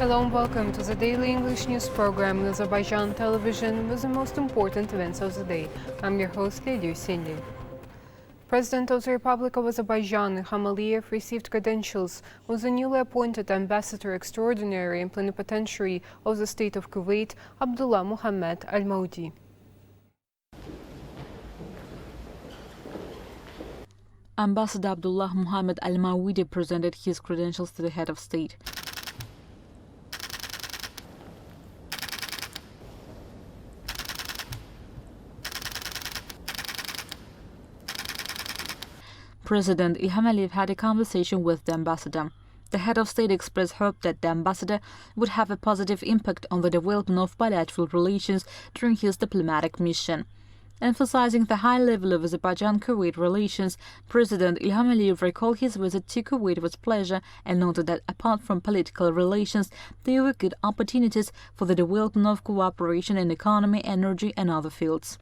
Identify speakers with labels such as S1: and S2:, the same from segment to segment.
S1: Hello and welcome to the daily English news program in Azərbaycan Television with the most important events of the day. I'm your host, Lydia Cindy. President of the Republic of Azerbaijan, Ilham Aliyev, received credentials as the newly appointed Ambassador Extraordinary and Plenipotentiary of the State of Kuwait, Abdullah Mohammed Al-Maudi.
S2: Ambassador Abdullah Mohammed Al-Maudi presented his credentials to the head of state. President Ilham Aliyev had a conversation with the ambassador. The head of state expressed hope that the ambassador would have a positive impact on the development of bilateral relations during his diplomatic mission. Emphasizing the high level of Azerbaijan-Kuwait relations, President Ilham Aliyev recalled his visit to Kuwait with pleasure and noted that apart from political relations, there were good opportunities for the development of cooperation in economy, energy and other fields.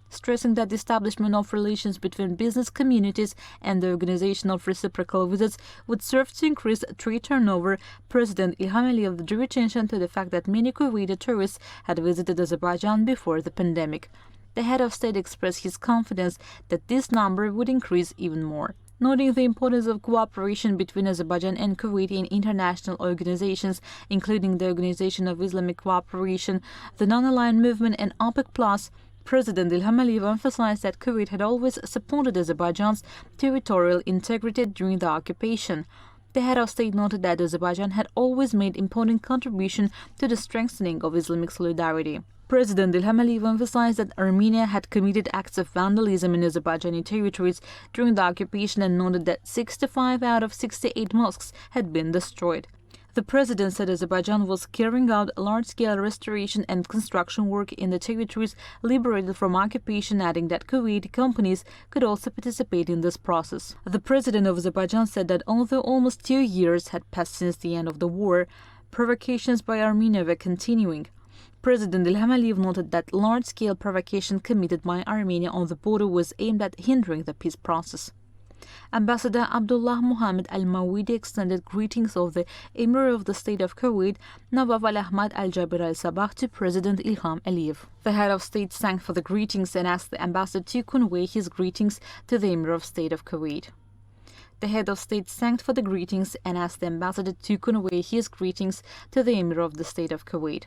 S2: Stressing that the establishment of relations between business communities and the organization of reciprocal visits would serve to increase trade turnover, President Ilham Aliyev drew attention to the fact that many Kuwaiti tourists had visited Azerbaijan before the pandemic. The head of state expressed his confidence that this number would increase even more. Noting the importance of cooperation between Azerbaijan and Kuwait in international organizations, including the Organization of Islamic Cooperation, the Non-Aligned Movement and OPEC+, President Ilham Aliyev emphasized that Kuwait had always supported Azerbaijan's territorial integrity during the occupation. The head of state noted that Azerbaijan had always made important contribution to the strengthening of Islamic solidarity. President Ilham Aliyev emphasized that Armenia had committed acts of vandalism in Azerbaijani territories during the occupation and noted that 65 out of 68 mosques had been destroyed. The president said Azerbaijan was carrying out large-scale restoration and construction work in the territories liberated from occupation, adding that Kuwaiti companies could also participate in this process. The president of Azerbaijan said that although almost 2 years had passed since the end of the war, provocations by Armenia were continuing. President Ilham Aliyev noted that large-scale provocation committed by Armenia on the border was aimed at hindering the peace process. Ambassador Abdullah Mohammed Al-Maudi extended greetings of the Emir of the State of Kuwait, Nawaf Al-Ahmad Al-Jabir Al-Sabah, to President Ilham Aliyev. The head of state thanked for the greetings and asked the ambassador to convey his greetings to the Emir of State of Kuwait. The head of state thanked for the greetings and asked the ambassador to convey his greetings to the Emir of the State of Kuwait.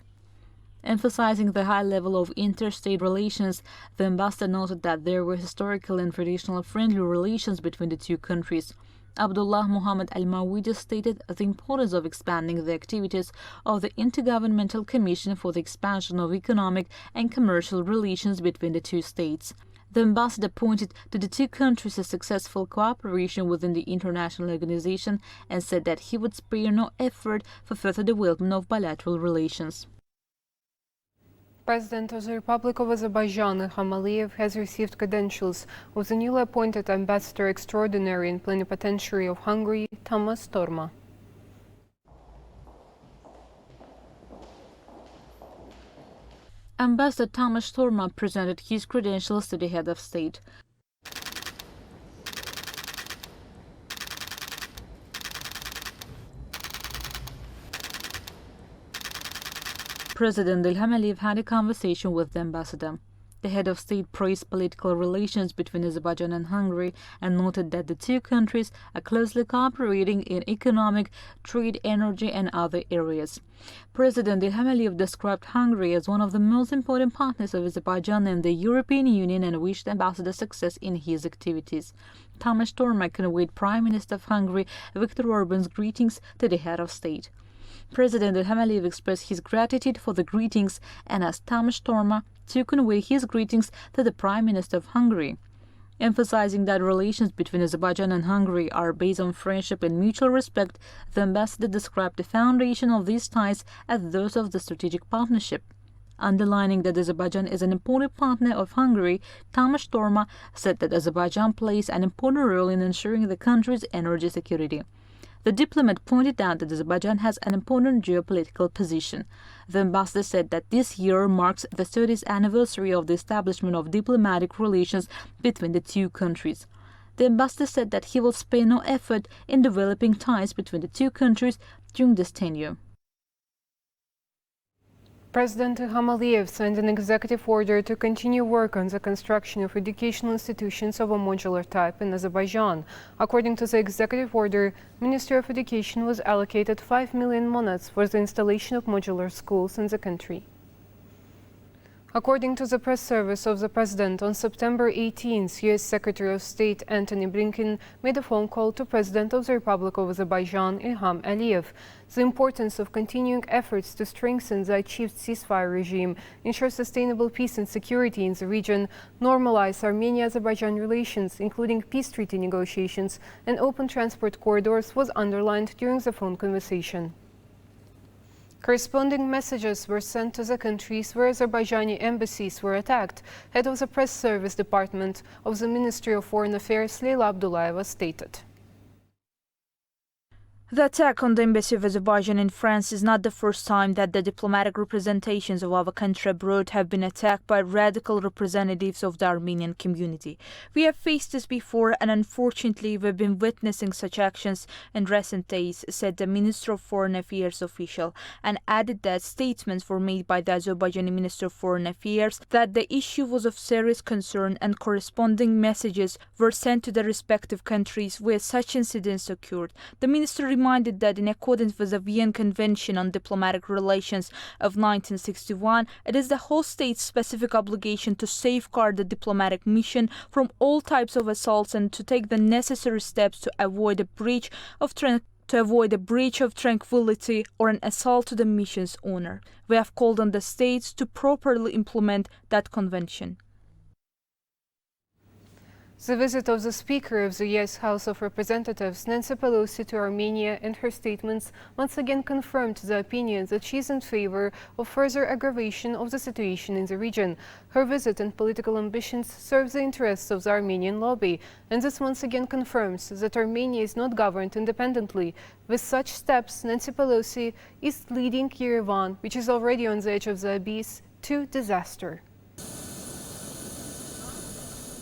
S2: Emphasizing the high level of interstate relations, the ambassador noted that there were historical and traditional friendly relations between the two countries. Abdullah Mohammed Al-Maudi stated the importance of expanding the activities of the Intergovernmental Commission for the Expansion of Economic and Commercial Relations between the two states. The ambassador pointed to the two countries' successful cooperation within the international organization and said that he would spare no effort for further development of bilateral relations.
S1: President of the Republic of Azerbaijan, Ilham Aliyev, has received credentials of the newly appointed Ambassador Extraordinary and Plenipotentiary of Hungary, Tamás Torma.
S2: Ambassador Tamás Torma presented his credentials to the head of state. President Ilham Aliyev had a conversation with the ambassador. The head of state praised political relations between Azerbaijan and Hungary and noted that the two countries are closely cooperating in economic, trade, energy and other areas. President Ilham Aliyev described Hungary as one of the most important partners of Azerbaijan and the European Union and wished the ambassador success in his activities. Tamás Torma conveyed Prime Minister of Hungary Viktor Orban's greetings to the head of state. President Ilham Aliyev expressed his gratitude for the greetings and asked Tamás Torma to convey his greetings to the Prime Minister of Hungary. Emphasizing that relations between Azerbaijan and Hungary are based on friendship and mutual respect, the ambassador described the foundation of these ties as those of the strategic partnership. Underlining that Azerbaijan is an important partner of Hungary, Tamás Torma said that Azerbaijan plays an important role in ensuring the country's energy security. The diplomat pointed out that Azerbaijan has an important geopolitical position. The ambassador said that this year marks the 30th anniversary of the establishment of diplomatic relations between the two countries. The ambassador said that he will spare no effort in developing ties between the two countries during this tenure.
S1: President Ilham Aliyev signed an executive order to continue work on the construction of educational institutions of a modular type in Azerbaijan. According to the executive order, Ministry of Education was allocated 5 million monats for the installation of modular schools in the country. According to the press service of the President, on September 18th, U.S. Secretary of State Antony Blinken made a phone call to President of the Republic of Azerbaijan, Ilham Aliyev. The importance of continuing efforts to strengthen the achieved ceasefire regime, ensure sustainable peace and security in the region, normalize Armenia-Azerbaijan relations, including peace treaty negotiations, and open transport corridors was underlined during the phone conversation. Corresponding messages were sent to the countries where Azerbaijani embassies were attacked. Head of the Press Service Department of the Ministry of Foreign Affairs, Leyla Abdullayeva, stated.
S3: The attack on the embassy of Azerbaijan in France is not the first time that the diplomatic representations of our country abroad have been attacked by radical representatives of the Armenian community. We have faced this before, and unfortunately we've been witnessing such actions in recent days, said the Minister of Foreign Affairs official, and added that statements were made by the Azerbaijani Minister of Foreign Affairs that the issue was of serious concern, and corresponding messages were sent to the respective countries where such incidents occurred. The minister reminded that in accordance with the Vienna Convention on Diplomatic Relations of 1961, it is the host state's specific obligation to safeguard the diplomatic mission from all types of assaults and to take the necessary steps to avoid a breach of tranquility or an assault to the mission's honor. We have called on the states to properly implement that convention.
S1: The visit of the Speaker of the U.S. House of Representatives, Nancy Pelosi, to Armenia and her statements once again confirmed the opinion that she is in favor of further aggravation of the situation in the region. Her visit and political ambitions serve the interests of the Armenian lobby, and this once again confirms that Armenia is not governed independently. With such steps, Nancy Pelosi is leading Yerevan, which is already on the edge of the abyss, to disaster.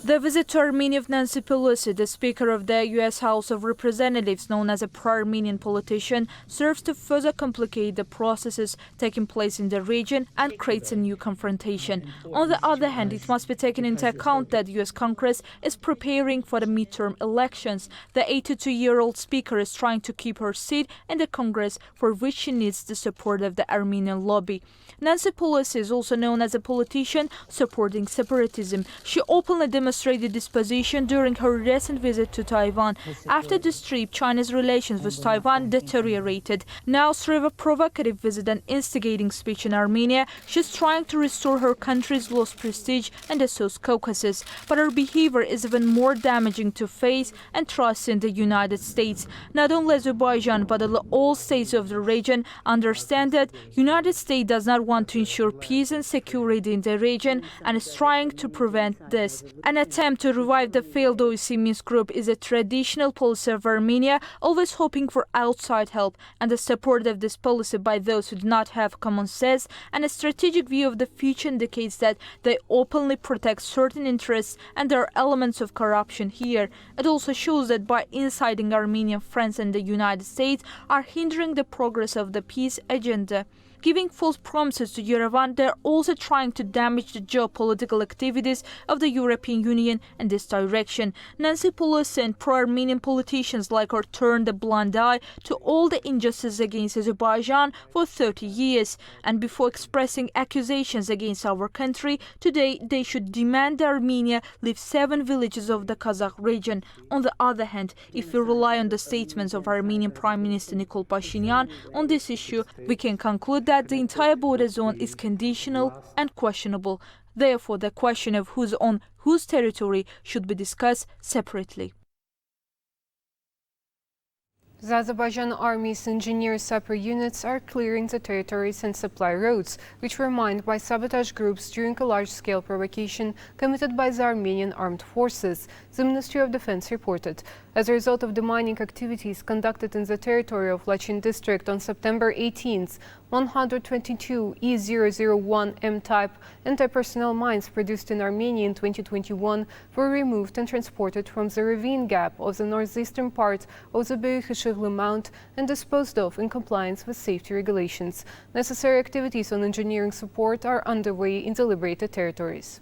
S3: The visit to Armenia of Nancy Pelosi, the Speaker of the U.S. House of Representatives, known as a pro-Armenian politician, serves to further complicate the processes taking place in the region and creates a new confrontation. On the other hand, it must be taken into account that the U.S. Congress is preparing for the midterm elections. The 82-year-old Speaker is trying to keep her seat in the Congress, for which she needs the support of the Armenian lobby. Nancy Pelosi is also known as a politician supporting separatism. She openly demonstrated this position during her recent visit to Taiwan. After this trip, China's relations with Taiwan deteriorated. Now, through a provocative visit and instigating speech in Armenia, she's trying to restore her country's lost prestige in the South Caucasus. But her behavior is even more damaging to faith and trust in the United States. Not only Azerbaijan, but all states of the region understand that the United States does not want to ensure peace and security in the region and is trying to prevent this. An attempt to revive the failed OEC Minsk group is a traditional policy of Armenia, always hoping for outside help, and the support of this policy by those who do not have common sense and a strategic view of the future indicates that they openly protect certain interests and there are elements of corruption here. It also shows that by inciting Armenian friends and the United States are hindering the progress of the peace agenda. Giving false promises to Yerevan, they are also trying to damage the geopolitical activities of the European Union in this direction. Nancy Pelosi and pro-Armenian politicians like her turned a blind eye to all the injustices against Azerbaijan for 30 years. And before expressing accusations against our country, today they should demand that Armenia leave 7 villages of the Kazakh region. On the other hand, if we rely on the statements of Armenian Prime Minister Nikol Pashinyan on this issue, we can conclude that the entire border zone is conditional and questionable. Therefore, the question of who's on whose territory should be discussed separately.
S1: The Azerbaijan Army's engineer sapper units are clearing the territories and supply roads, which were mined by sabotage groups during a large-scale provocation committed by the Armenian armed forces, the Ministry of Defense reported. As a result of the mining activities conducted in the territory of Lachin district on September 18th, 122 E001 M-type anti-personnel mines produced in Armenia in 2021 were removed and transported from the ravine gap of the northeastern part of the bədii-sənədli efficiently mount and disposed of in compliance with safety regulations. Necessary activities on engineering support are underway in the liberated territories.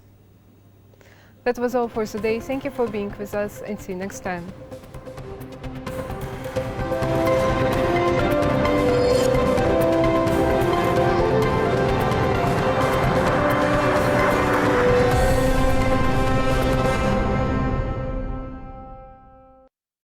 S1: That was all for today. Thank you for being with us and see you next time.